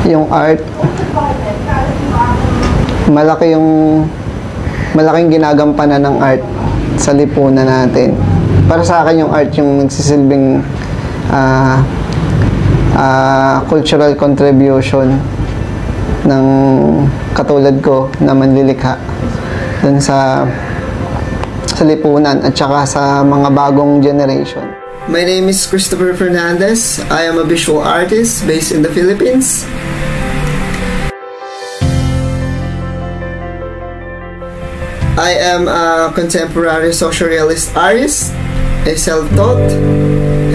Yung art, malaking ginagampanan ng art sa lipunan natin. Para sa akin, yung art yung nagsisilbing cultural contribution ng katulad ko na manlilikha dun sa lipunan at saka sa mga bagong generation. My name is Christopher Fernandez. I am a visual artist based in the Philippines. I am a contemporary social realist artist, a self-taught,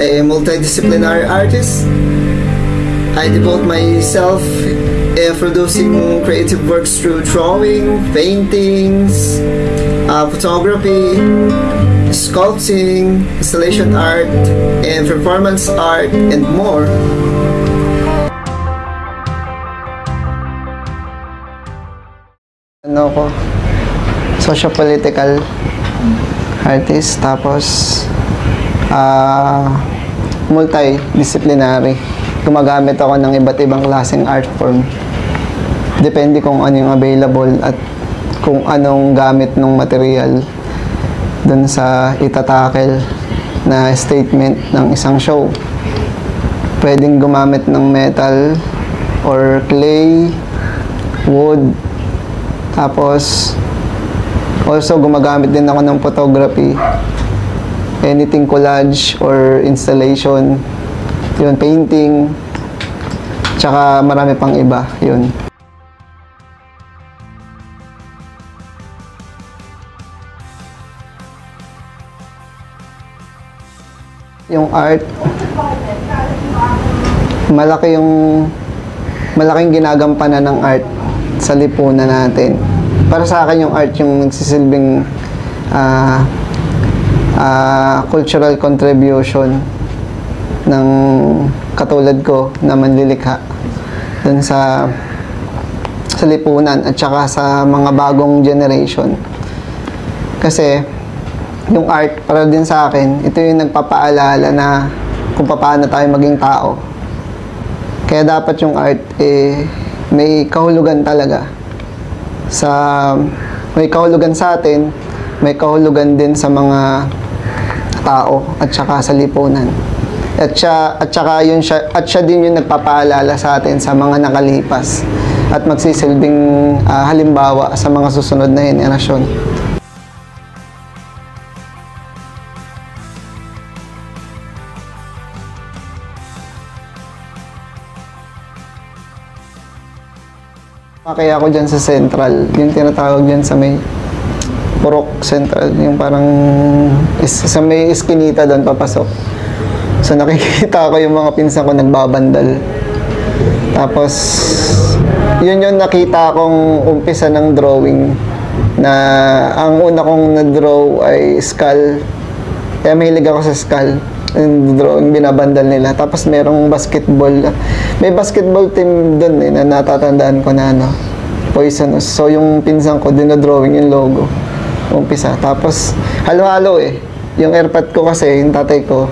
a multidisciplinary artist. I devote myself in producing creative works through drawing, paintings, photography, sculpting, installation art, and performance art, and more. Ano ko? Socio-political artist, tapos multidisciplinary. Gumagamit ako ng iba't ibang klaseng art form. Depende kung ano yung available at kung anong gamit ng material dun sa itatakel na statement ng isang show. Pwedeng gumamit ng metal or clay, wood, tapos also gumagamit din ako ng photography, anything collage or installation, yun, painting, tsaka marami pang iba, yun. Yung art, malaking ginagampanan ng art sa lipunan natin. Para sa akin, yung art yung nagsisilbing cultural contribution ng katulad ko na manlilikha dun sa lipunan at saka sa mga bagong generation. Kasi yung art, para din sa akin, ito yung nagpapaalala na kung paano tayo maging tao. Kaya dapat yung art, may kahulugan talaga. May kahulugan sa atin, may kahulugan din sa mga tao at saka sa lipunan. At siya din yung nagpapaalala sa atin sa mga nakalipas at magsisilbing halimbawa sa mga susunod na henerasyon. Kaya ako dyan sa Central, yung tinatawag dyan sa may Purok Central, yung parang sa may iskinita doon papasok. So nakikita ko yung mga pinsan ko nagbabandal. Tapos yun yung nakita kong umpisa ng drawing, na ang una kong na-draw ay skull. Kaya mahilig ako sa skull. Yung drawing, binabandal nila. Tapos merong basketball. May basketball team doon na natatandaan ko na Poisonous. So yung pinsan ko, dinodrawing yung logo. Umpisa. Tapos halo-halo Yung airpad ko kasi, yung tatay ko,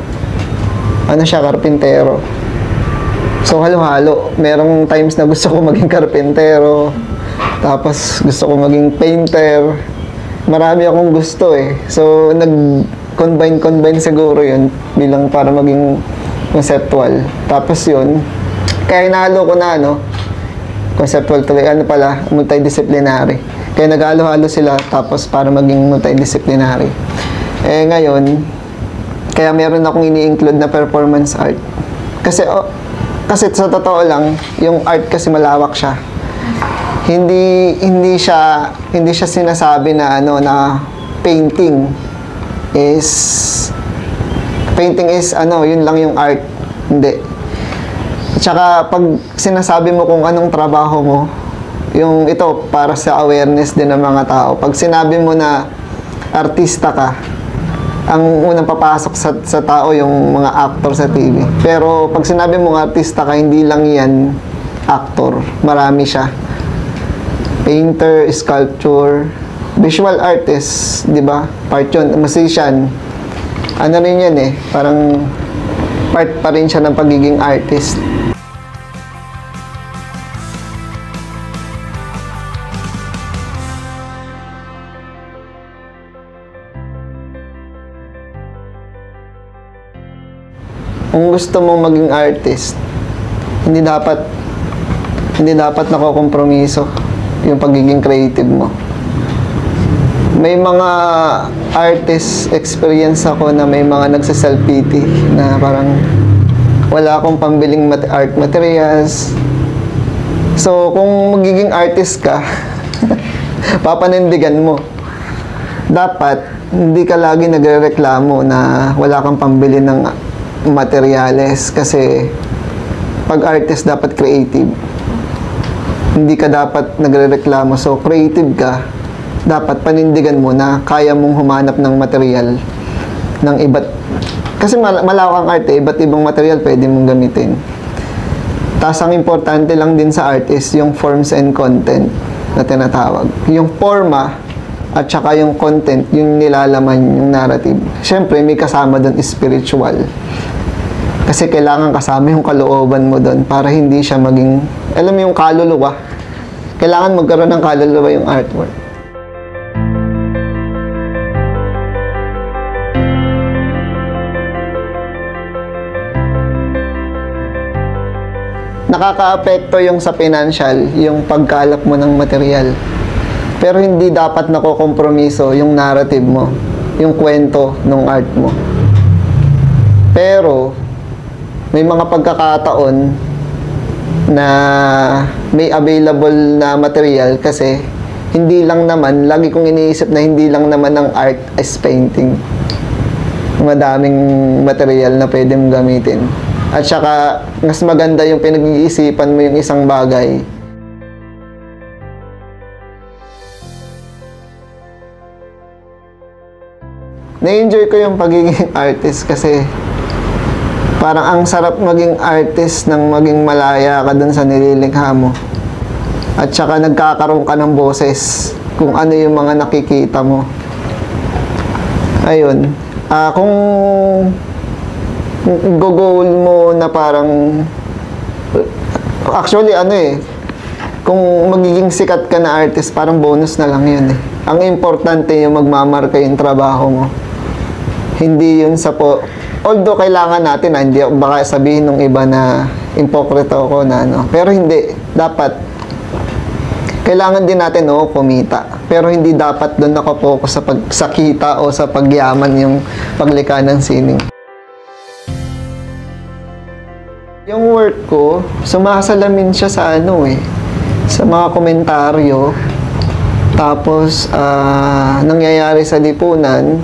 siya, karpintero. So halo-halo. Merong times na gusto ko maging karpintero. Tapos gusto ko maging painter. Marami akong gusto So combine siguro yun bilang para maging conceptual. Tapos yun, kaya nahalo ko na conceptual tuloy, multidisciplinary. Kaya naghalo-halo sila tapos para maging multidisciplinary. Ngayon, kaya meron akong ini-include na performance art. Kasi sa totoo lang, yung art kasi malawak siya. Hindi siya sinasabi na na painting is yun lang yung art. Hindi. Tsaka pag sinasabi mo kung anong trabaho mo, yung ito para sa awareness din ng mga tao. Pag sinabi mo na artista ka, ang unang papasok sa tao yung mga actor sa TV. Pero pag sinabi mo artista ka, hindi lang yan actor. Marami siya. Painter, sculpture, visual artist, di ba? Part yun. Musician. Ano rin yan parang part pa rin siya ng pagiging artist. Kung gusto mong maging artist, hindi dapat nakokompromiso yung pagiging creative mo. May mga artist experience ako na may mga nagsa-self-pity na parang wala akong pambiling art materials. So, kung magiging artist ka, papanindigan mo. Dapat, hindi ka lagi nagrereklamo na wala kang pambili ng materyales kasi pag artist dapat creative. Hindi ka dapat nagrereklamo. So, creative ka, dapat panindigan mo na kaya mong humanap ng material ng iba't kasi malawak ang art iba't ibang material pwede mong gamitin. Tapos ang importante lang din sa art is yung forms and content na tinatawag. Yung forma at saka yung content, yung nilalaman, yung narrative. Siyempre, may kasama doon spiritual. Kasi kailangan kasama yung kalooban mo doon para hindi siya maging, alam mo yung kaluluwa. Kailangan magkaroon ng kaluluwa yung artwork. Nakaka-apekto yung sa financial, yung pagkalap mo ng material. Pero hindi dapat nakokompromiso yung narrative mo, yung kwento ng art mo. Pero, may mga pagkakataon na may available na material kasi hindi lang naman, lagi kong iniisip na hindi lang naman ang art is painting. Madaming material na pwede mong gamitin. At saka, mas maganda yung pinag-iisipan mo yung isang bagay. Na-enjoy ko yung pagiging artist kasi parang ang sarap maging artist nang maging malaya ka dun sa nililikha mo. At saka nagkakaroon ka ng boses kung ano yung mga nakikita mo. Ayun. Kung goal mo na parang actually kung magiging sikat ka na artist parang bonus na lang yun eh. Ang importante yung magmamarka yung trabaho mo, hindi yun sa although kailangan natin hindi baka sabihin ng iba na impokrito ako na pero hindi, dapat kailangan din natin kumita, pero hindi dapat doon nakapokus sa kita o sa pagyaman yung paglikha ng sining. Yung work ko, sumasalamin siya sa sa mga komentaryo. Tapos, nangyayari sa lipunan.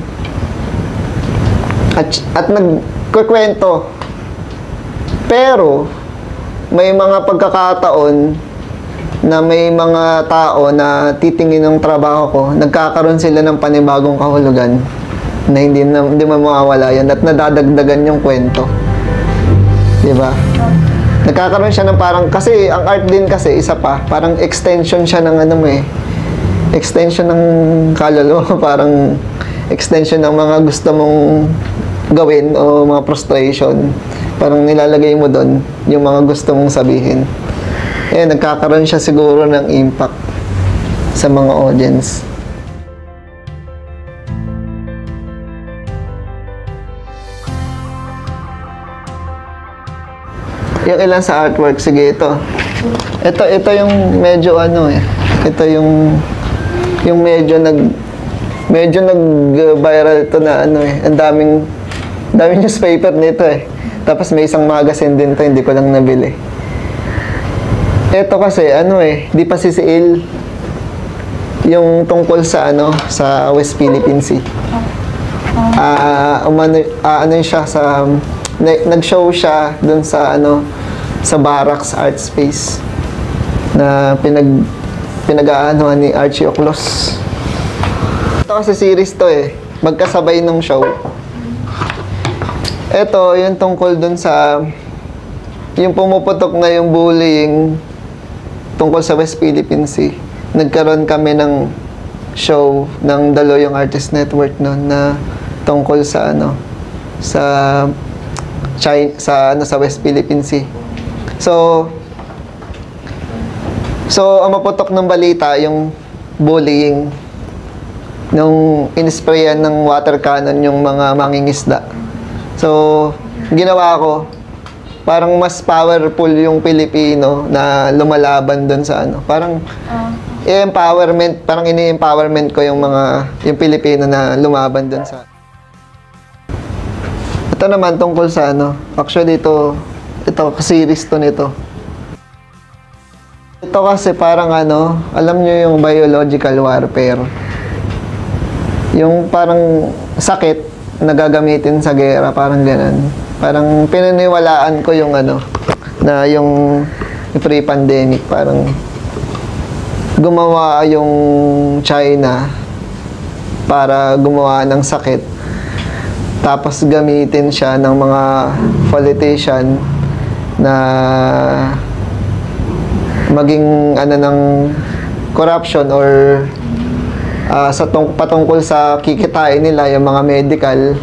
At nagkukwento. Pero, may mga pagkakataon na may mga tao na titingin ng trabaho ko, nagkakaroon sila ng panibagong kahulugan na hindi mawawala yan at nadadagdagan yung kwento. Diba? Nagkakaroon siya ng parang, kasi ang art din kasi isa pa, parang extension siya ng extension ng kaluluwa, parang extension ng mga gusto mong gawin o mga frustration. Parang nilalagay mo doon yung mga gusto mong sabihin. Nagkakaroon siya siguro ng impact sa mga audience. Yung ilan sa artwork, sige ito. Ito yung medyo ito yung medyo nag-viral ito na ang daming newspaper nito Tapos may isang magazine din to, hindi ko lang nabili. Ito kasi di pa sisiil yung tungkol sa sa West Philippine Sea. Siya sa nag-show siya dun sa sa Barracks Art Space na pinag-aanohan ni Archie Oclos. Ito kasi series to magkasabay nung show. Ito yung tungkol dun sa yung pumuputok na yung bullying tungkol sa West Philippine Sea. Nagkaroon kami ng show ng Daloyong Artist Network noon na tungkol sa sa West Philippine Sea. So ang maputok ng balita yung bullying nung inisprayan ng water cannon yung mga mangingisda. So ginawa ko, parang mas powerful yung Pilipino na lumalaban doon sa ano. Parang i-empowerment, parang ini-empowerment ko yung yung Pilipino na lumaban doon sa. Ito naman tungkol sa ano. Actually ito series to nito. Ito kasi parang ano, alam nyo yung biological warfare. Yung parang sakit na gagamitin sa gera, parang ganun. Parang pinaniwalaan ko yung ano, na yung pre-pandemic, parang gumawa yung China para gumawa ng sakit. Tapos gamitin siya ng mga politician na maging ano ng corruption or patungkol sa kikitain nila yung mga medical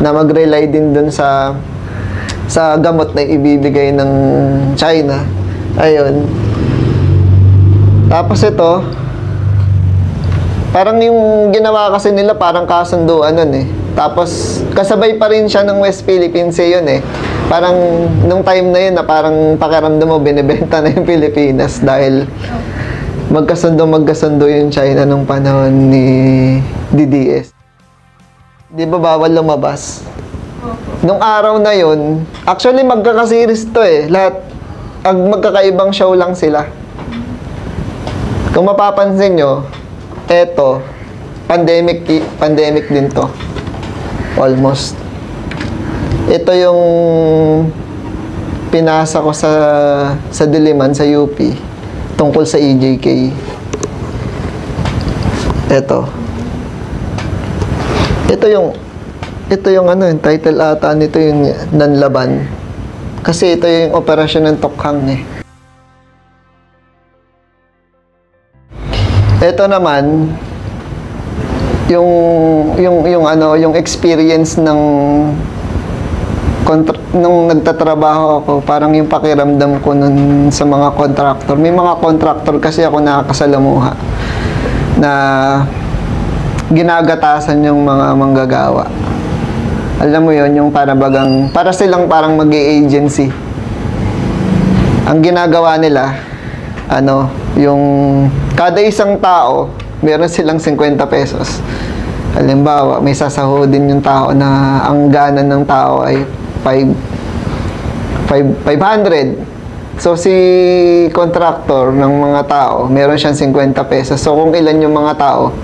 na mag-rely din dun sa gamot na ibibigay ng China. Ayun. Tapos ito, parang yung ginawa kasi nila parang kasunduan nun eh. Tapos kasabay pa rin siya ng West Philippine Sea yun eh. Parang nung time na yun na parang pakiramdam mo binibenta na yung Pilipinas dahil magkasundo yung China nung panahon ni DDS. Di ba bawal lumabas? Nung araw na yun, actually magkakasiris to eh. Lahat, magkakaibang show lang sila. Kung mapapansin nyo, eto, pandemic din to. Almost. Ito yung pinasa ko sa Diliman, sa UP, tungkol sa EJK. Ito yung ano, yung title ata nito yung Nanlaban. Kasi ito yung operasyon ng Tokhang eh. Ito naman yung experience nung nagtatrabaho ako, parang yung pakiramdam ko nun sa mga contractor. May mga contractor kasi ako nakakasalamuha na ginagatasan yung mga manggagawa. Alam mo yon yung para silang parang mag-agency. Ang ginagawa nila, yung kada isang tao, meron silang 50 pesos. Halimbawa, may sasahodin yung tao na ang ganan ng tao ay 500. So, si contractor ng mga tao, meron siyang 50 pesos. So, kung ilan yung mga tao,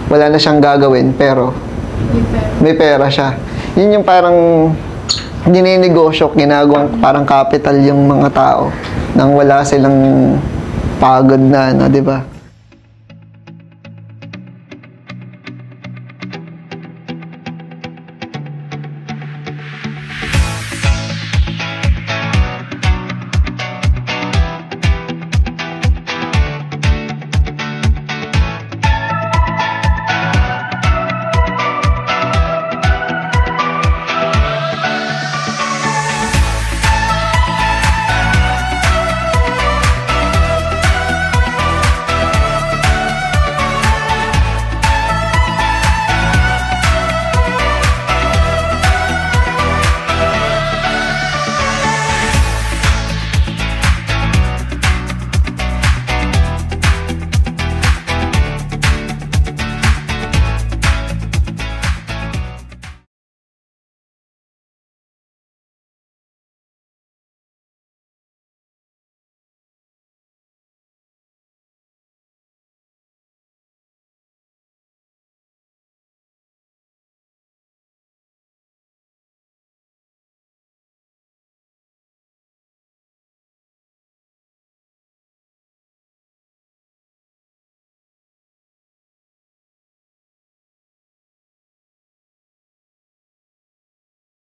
wala na siyang gagawin, pero may pera siya. Yun yung parang dininegosyo, ginagawang parang capital yung mga tao nang wala silang pagod na, di ba?